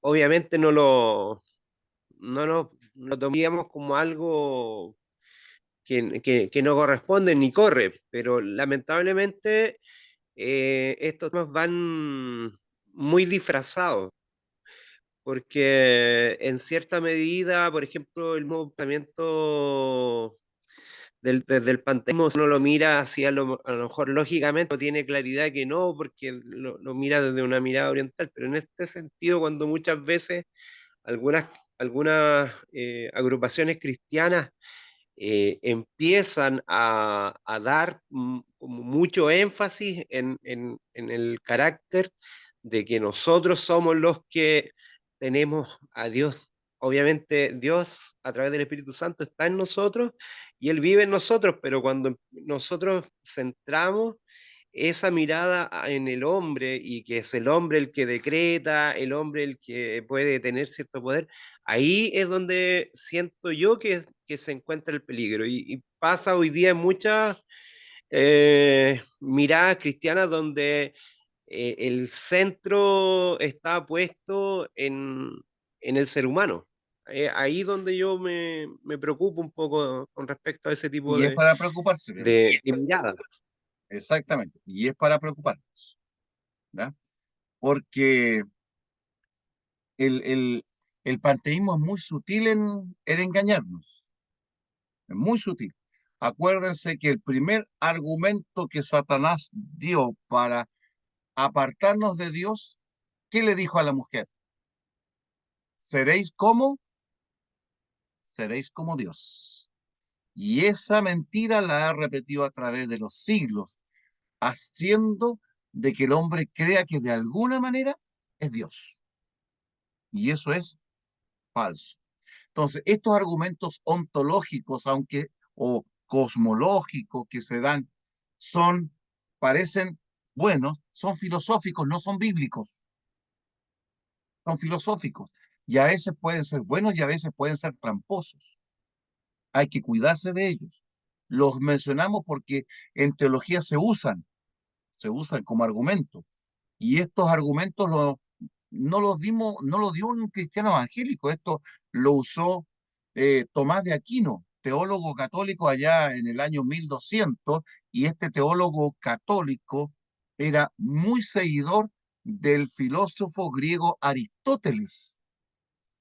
obviamente no lo tomaríamos como algo que no corresponde ni corre, pero lamentablemente estos temas van muy disfrazados, porque en cierta medida, por ejemplo, el nuevo pensamiento desde el panteísmo, uno lo mira así a lo mejor lógicamente, no tiene claridad que no, porque lo mira desde una mirada oriental, pero en este sentido, cuando muchas veces algunas, algunas agrupaciones cristianas empiezan a dar como mucho énfasis en el carácter de que nosotros somos los que tenemos a Dios. Obviamente Dios a través del Espíritu Santo está en nosotros y Él vive en nosotros, pero cuando nosotros centramos esa mirada en el hombre y que es el hombre el que decreta, el hombre el que puede tener cierto poder, ahí es donde siento yo que se encuentra el peligro y pasa hoy día en muchas miradas cristianas donde el centro está puesto en el ser humano. Ahí donde yo me preocupo un poco con respecto a ese tipo Y es para preocuparse, Pedro. de miradas. Exactamente. Y es para preocuparnos, ¿ya? Porque el, el, el panteísmo es muy sutil en engañarnos. Es muy sutil. Acuérdense que el primer argumento que Satanás dio para apartarnos de Dios, ¿qué le dijo a la mujer? Seréis como, seréis como Dios. Y esa mentira la ha repetido a través de los siglos, haciendo de que el hombre crea que de alguna manera es Dios. Y eso es falso. Entonces, estos argumentos ontológicos, aunque o cosmológicos que se dan, son, parecen buenos, son filosóficos, no son bíblicos, son filosóficos. Y a veces pueden ser buenos y a veces pueden ser tramposos. Hay que cuidarse de ellos. Los mencionamos porque en teología se usan como argumento. Y estos argumentos no los dio un cristiano evangélico, esto lo usó Tomás de Aquino, teólogo católico allá en el año 1200, y este teólogo católico era muy seguidor del filósofo griego Aristóteles.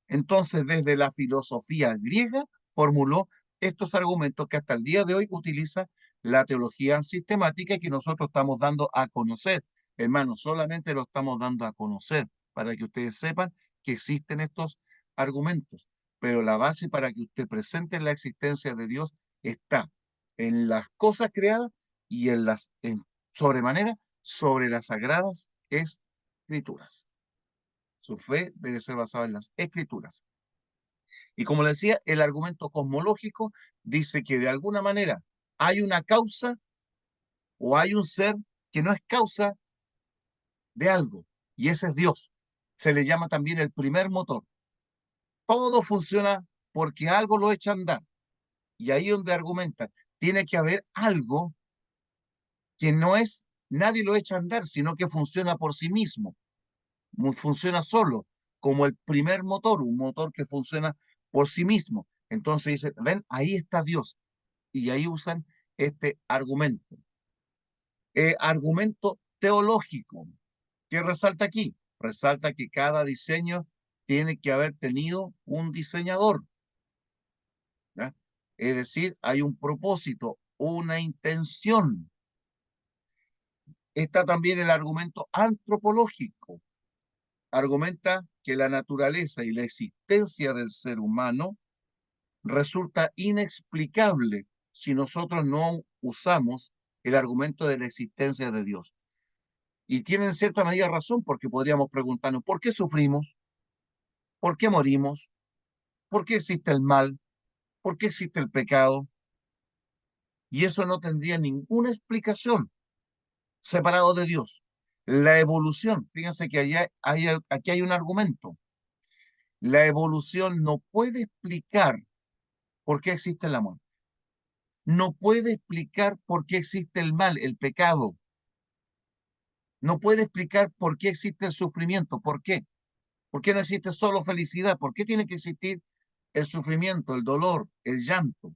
Entonces, desde la filosofía griega, formuló estos argumentos que hasta el día de hoy utiliza la teología sistemática y que nosotros estamos dando a conocer. Hermanos, solamente lo estamos dando a conocer para que ustedes sepan que existen estos argumentos. Pero la base para que usted presente la existencia de Dios está en las cosas creadas y en sobremanera, sobre las sagradas escrituras. Su fe debe ser basada en las escrituras. Y como le decía, el argumento cosmológico dice que de alguna manera hay una causa o hay un ser que no es causa de algo, y ese es Dios. Se le llama también el primer motor. Todo funciona porque algo lo echa a andar. Y ahí donde argumenta, tiene que haber algo que no es, nadie lo echa a andar, sino que funciona por sí mismo, funciona solo, como el primer motor, un motor que funciona por sí mismo. Entonces dice, ven, ahí está Dios. Y ahí usan este argumento. Argumento teológico. ¿Qué resalta aquí? Resalta que cada diseño tiene que haber tenido un diseñador, ¿ya? Es decir, hay un propósito, una intención. Está también el argumento antropológico. Argumenta que la naturaleza y la existencia del ser humano resulta inexplicable si nosotros no usamos el argumento de la existencia de Dios. Y tienen en cierta medida razón, porque podríamos preguntarnos, ¿por qué sufrimos? ¿Por qué morimos? ¿Por qué existe el mal? ¿Por qué existe el pecado? Y eso no tendría ninguna explicación separado de Dios. La evolución, fíjense que aquí hay un argumento. La evolución no puede explicar por qué existe la muerte. No puede explicar por qué existe el mal, el pecado. No puede explicar por qué existe el sufrimiento. ¿Por qué? ¿Por qué no existe solo felicidad? ¿Por qué tiene que existir el sufrimiento, el dolor, el llanto?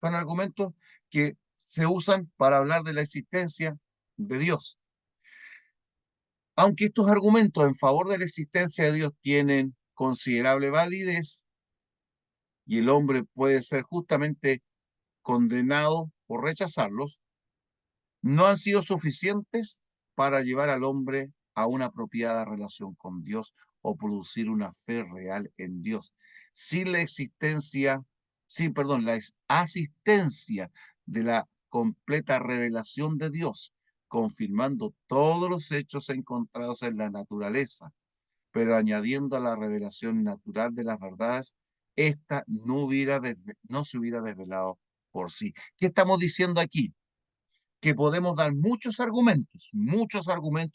Son argumentos que se usan para hablar de la existencia de Dios. Aunque estos argumentos en favor de la existencia de Dios tienen considerable validez y el hombre puede ser justamente condenado por rechazarlos, no han sido suficientes para llevar al hombre a una apropiada relación con Dios o producir una fe real en Dios. Sin la existencia, sin, perdón, la asistencia de la completa revelación de Dios, confirmando todos los hechos encontrados en la naturaleza, pero añadiendo a la revelación natural de las verdades, esta no se hubiera desvelado por sí. ¿Qué estamos diciendo aquí? Que podemos dar muchos argumentos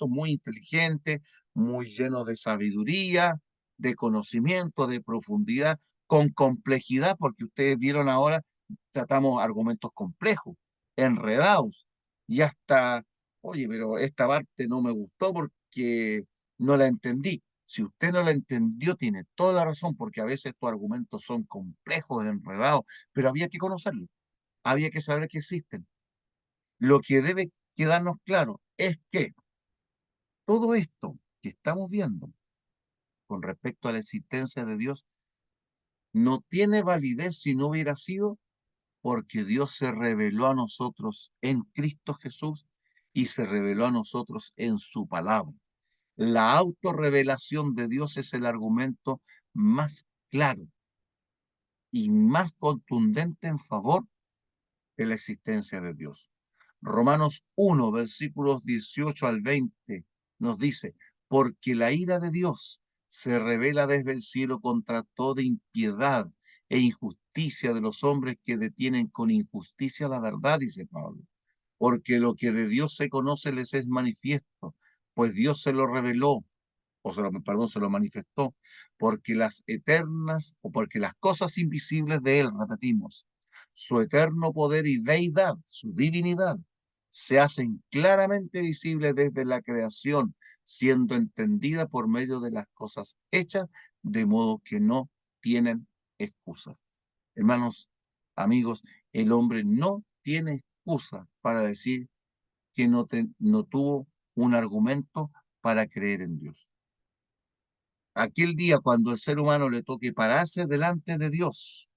muy inteligentes, muy llenos de sabiduría, de conocimiento, de profundidad, con complejidad, porque ustedes vieron ahora, tratamos argumentos complejos, enredados, y hasta, oye, pero esta parte no me gustó porque no la entendí. Si usted no la entendió, tiene toda la razón, porque a veces estos argumentos son complejos, enredados, pero había que conocerlos, había que saber que existen. Lo que debe quedarnos claro es que todo esto que estamos viendo con respecto a la existencia de Dios no tiene validez si no hubiera sido porque Dios se reveló a nosotros en Cristo Jesús y se reveló a nosotros en su palabra. La autorrevelación de Dios es el argumento más claro y más contundente en favor de la existencia de Dios. Romanos 1, versículos 18 al 20, nos dice, porque la ira de Dios se revela desde el cielo contra toda impiedad e injusticia de los hombres que detienen con injusticia la verdad, dice Pablo. Porque lo que de Dios se conoce les es manifiesto, pues Dios se lo reveló, perdón, se lo manifestó, porque las eternas, o porque las cosas invisibles de Él, repetimos, su eterno poder y deidad, su divinidad, se hacen claramente visibles desde la creación, siendo entendida por medio de las cosas hechas, de modo que no tienen excusas. Hermanos, amigos, el hombre no tiene excusa para decir que no tuvo un argumento para creer en Dios. Aquel día cuando el ser humano le toque pararse delante de Dios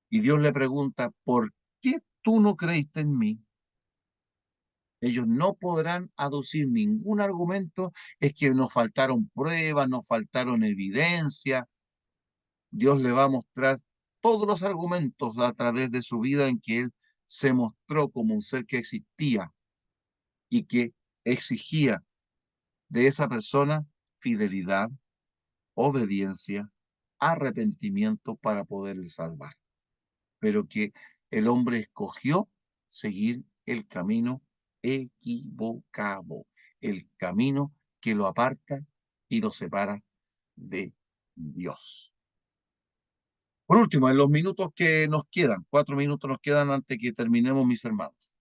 y Dios le pregunta, ¿por qué tú no creíste en mí? Ellos no podrán aducir ningún argumento, es que nos faltaron pruebas, nos faltaron evidencia. Dios le va a mostrar todos los argumentos a través de su vida en que Él se mostró como un ser que existía y que exigía de esa persona fidelidad, obediencia, arrepentimiento para poderle salvar. Pero que el hombre escogió seguir el camino equivocado, el camino que lo aparta y lo separa de Dios. Por último, en los minutos que nos quedan, 4 minutos nos quedan antes que terminemos, mis hermanos,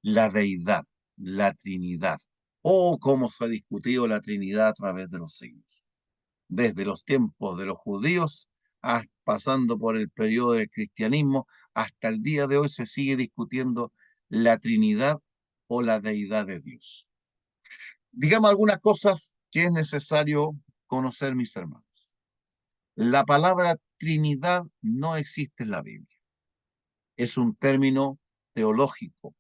la deidad, la Trinidad. Oh, cómo se ha discutido la Trinidad a través de los siglos. Desde los tiempos de los judíos, pasando por el periodo del cristianismo, hasta el día de hoy se sigue discutiendo la Trinidad o la deidad de Dios. Digamos algunas cosas que es necesario conocer, mis hermanos. La palabra Trinidad no existe en la Biblia. Es un término teológico.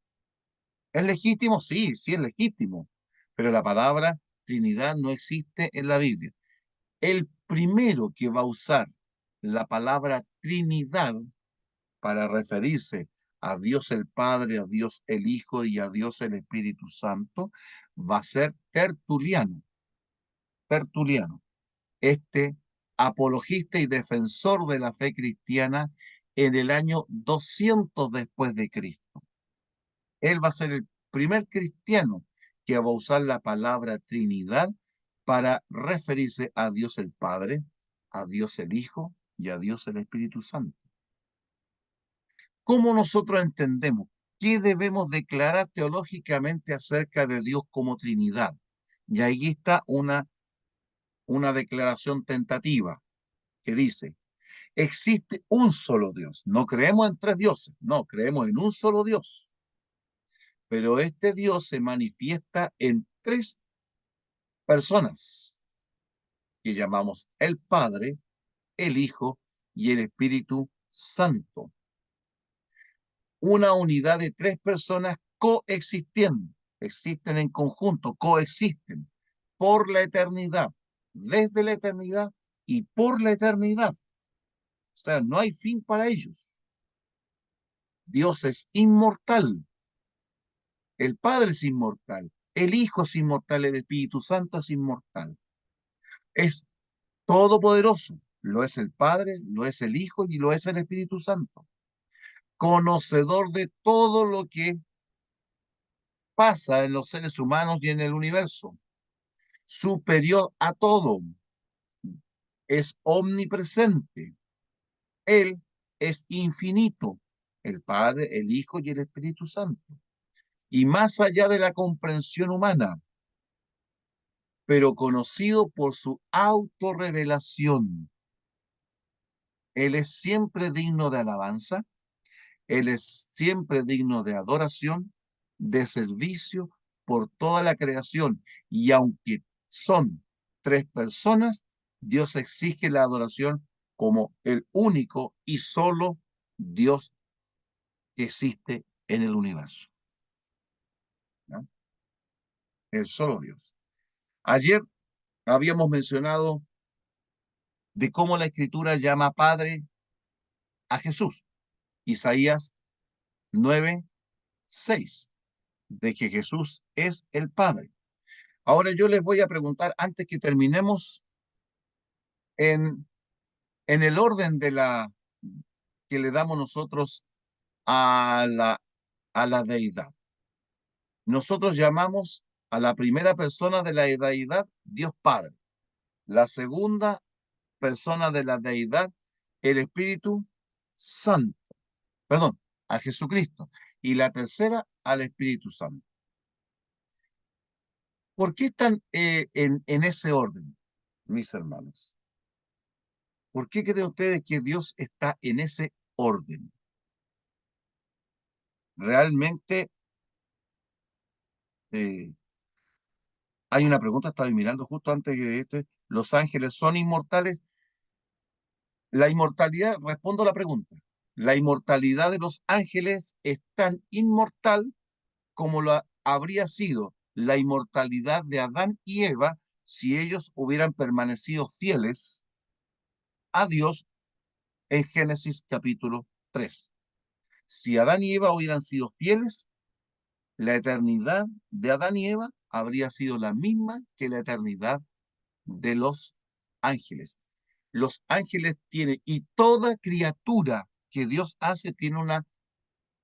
¿Es legítimo? Sí, sí es legítimo. Pero la palabra Trinidad no existe en la Biblia. El primero que va a usar la palabra Trinidad para referirse a Dios el Padre, a Dios el Hijo y a Dios el Espíritu Santo va a ser Tertuliano. Tertuliano, este apologista y defensor de la fe cristiana en el año 200 después de Cristo. Él va a ser el primer cristiano que va a usar la palabra Trinidad para referirse a Dios el Padre, a Dios el Hijo y a Dios el Espíritu Santo. ¿Cómo nosotros entendemos? ¿Qué debemos declarar teológicamente acerca de Dios como Trinidad? Y ahí está una declaración tentativa que dice, existe un solo Dios. No creemos en tres dioses, no, creemos en un solo Dios. Pero este Dios se manifiesta en tres personas que llamamos el Padre, el Hijo y el Espíritu Santo. Una unidad de tres personas coexistiendo, existen en conjunto, coexisten por la eternidad, desde la eternidad y por la eternidad. O sea, no hay fin para ellos. Dios es inmortal. El Padre es inmortal. El Hijo es inmortal. El Espíritu Santo es inmortal. Es todopoderoso. Lo es el Padre, lo es el Hijo y lo es el Espíritu Santo. Conocedor de todo lo que pasa en los seres humanos y en el universo. Superior a todo. Es omnipresente. Él es infinito. El Padre, el Hijo y el Espíritu Santo. Y más allá de la comprensión humana, pero conocido por su autorrevelación. Él es siempre digno de alabanza, Él es siempre digno de adoración, de servicio por toda la creación. Y aunque son tres personas, Dios exige la adoración como el único y solo Dios que existe en el universo, ¿no? El solo Dios. Ayer habíamos mencionado de cómo la Escritura llama Padre a Jesús. Isaías 9:6, de que Jesús es el Padre. Ahora yo les voy a preguntar, antes que terminemos, en, en el orden de la que le damos nosotros a a la deidad. Nosotros llamamos a la primera persona de la deidad Dios Padre. La segunda persona de la deidad, el Espíritu Santo. Perdón, a Jesucristo. Y la tercera, al Espíritu Santo. ¿Por qué están en ese orden, mis hermanos? ¿Por qué creen ustedes que Dios está en ese orden? Realmente eh, hay una pregunta, estaba mirando justo antes de este, ¿los ángeles son inmortales? La inmortalidad, respondo a la pregunta, la inmortalidad de los ángeles es tan inmortal como lo habría sido la inmortalidad de Adán y Eva si ellos hubieran permanecido fieles a Dios en Génesis capítulo 3. Si Adán y Eva hubieran sido fieles, la eternidad de Adán y Eva habría sido la misma que la eternidad de los ángeles. Los ángeles tienen, y toda criatura que Dios hace tiene una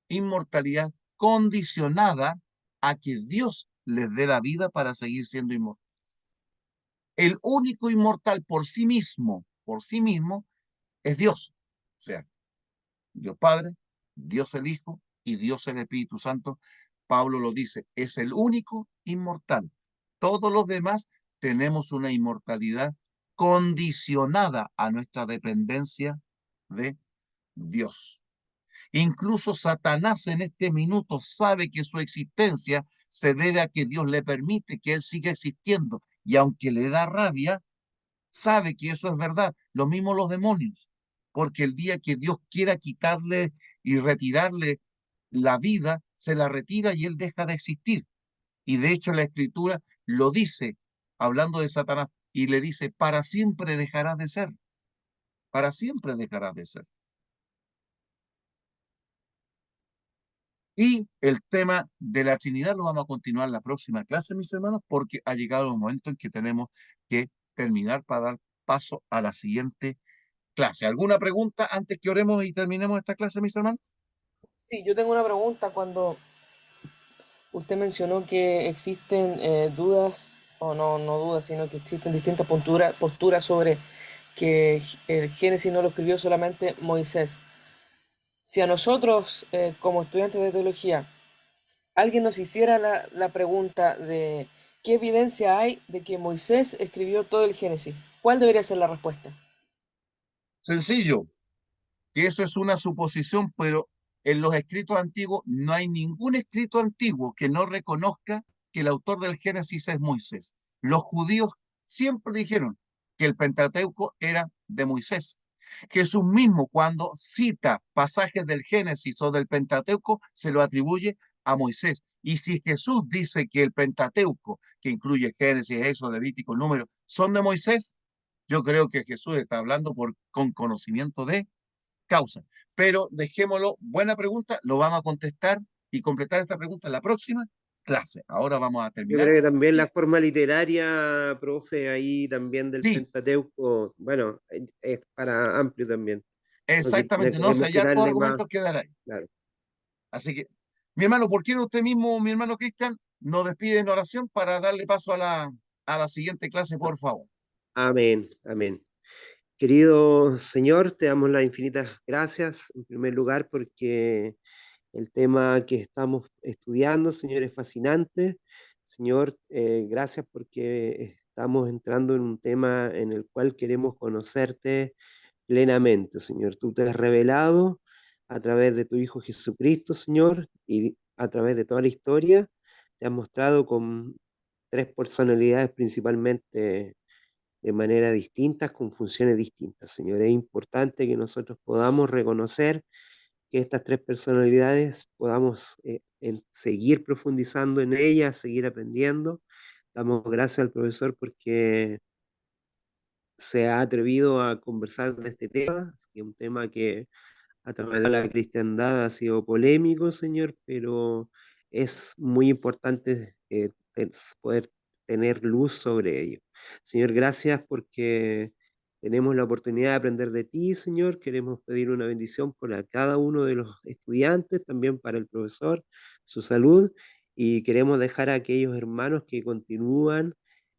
inmortalidad condicionada a que Dios les dé la vida para seguir siendo inmortal. El único inmortal por sí mismo, es Dios. O sea, Dios Padre, Dios el Hijo y Dios el Espíritu Santo. Pablo lo dice, es el único inmortal. Todos los demás tenemos una inmortalidad condicionada a nuestra dependencia de Dios. Incluso Satanás en este minuto sabe que su existencia se debe a que Dios le permite que él siga existiendo. Y aunque le da rabia, sabe que eso es verdad. Lo mismo los demonios, porque el día que Dios quiera quitarle y retirarle la vida, se la retira y él deja de existir. Y de hecho la Escritura lo dice, hablando de Satanás, y le dice, para siempre dejarás de ser, para siempre dejarás de ser. Y el tema de la Trinidad lo vamos a continuar en la próxima clase, mis hermanos, porque ha llegado el momento en que tenemos que terminar para dar paso a la siguiente clase. ¿Alguna pregunta antes que oremos y terminemos esta clase, mis hermanos? Sí, yo tengo una pregunta. Cuando usted mencionó que existen dudas, o no, no dudas, sino que existen distintas posturas sobre que el Génesis no lo escribió solamente Moisés. Si a nosotros, como estudiantes de teología, alguien nos hiciera la pregunta de qué evidencia hay de que Moisés escribió todo el Génesis, ¿cuál debería ser la respuesta? Sencillo, que eso es una suposición, pero en los escritos antiguos no hay ningún escrito antiguo que no reconozca que el autor del Génesis es Moisés. Los judíos siempre dijeron que el Pentateuco era de Moisés. Jesús mismo, cuando cita pasajes del Génesis o del Pentateuco, se lo atribuye a Moisés. Y si Jesús dice que el Pentateuco, que incluye Génesis, Éxodo, Levítico, Número, son de Moisés, yo creo que Jesús está hablando con conocimiento de causa. pero dejémoslo, buena pregunta, lo vamos a contestar y completar esta pregunta en la próxima clase. Ahora vamos a Yo terminar. creo que también la forma literaria, profe, ahí también del Sí, Pentateuco, bueno, es para amplio también. No, no exactamente, no, si queremos hay hartos quitarle más, argumentos que dar ahí. claro. Así que, mi hermano, ¿por qué no usted mismo, mi hermano Cristian, nos despide en oración para darle paso a la siguiente clase, por favor? Amén, amén. Querido Señor, te damos las infinitas gracias, en primer lugar, porque el tema que estamos estudiando, Señor, es fascinante. Señor, gracias porque estamos entrando en un tema en el cual queremos conocerte plenamente, Señor. Tú te has revelado a través de tu Hijo Jesucristo, Señor, y a través de toda la historia. Te has mostrado con tres personalidades principalmente de manera distintas, con funciones distintas, Señor. Es importante que nosotros podamos reconocer que estas tres personalidades podamos seguir profundizando en ellas, seguir aprendiendo. Damos gracias al profesor porque se ha atrevido a conversar de este tema, que es un tema que a través de la cristiandad ha sido polémico, Señor, pero es muy importante poder tener luz sobre ello. Señor, gracias porque tenemos la oportunidad de aprender de ti, Señor. Queremos pedir una bendición para cada uno de los estudiantes, también para el profesor, su salud, y queremos dejar a aquellos hermanos que continúan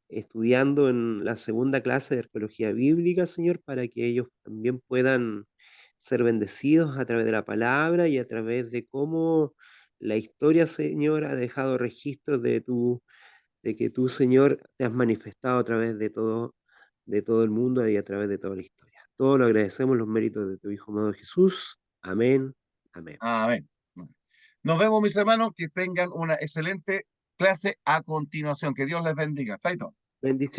estudiando en la segunda clase de arqueología bíblica, Señor, para que ellos también puedan ser bendecidos a través de la palabra y a través de cómo la historia, Señor, ha dejado registros de que tú, Señor, te has manifestado a través de todo el mundo y a través de toda la historia. Todo lo agradecemos los méritos de tu Hijo amado Jesús. Amén. Amén. Amén. Nos vemos, mis hermanos, que tengan una excelente clase a continuación. Que Dios les bendiga. Chaito. Bendiciones.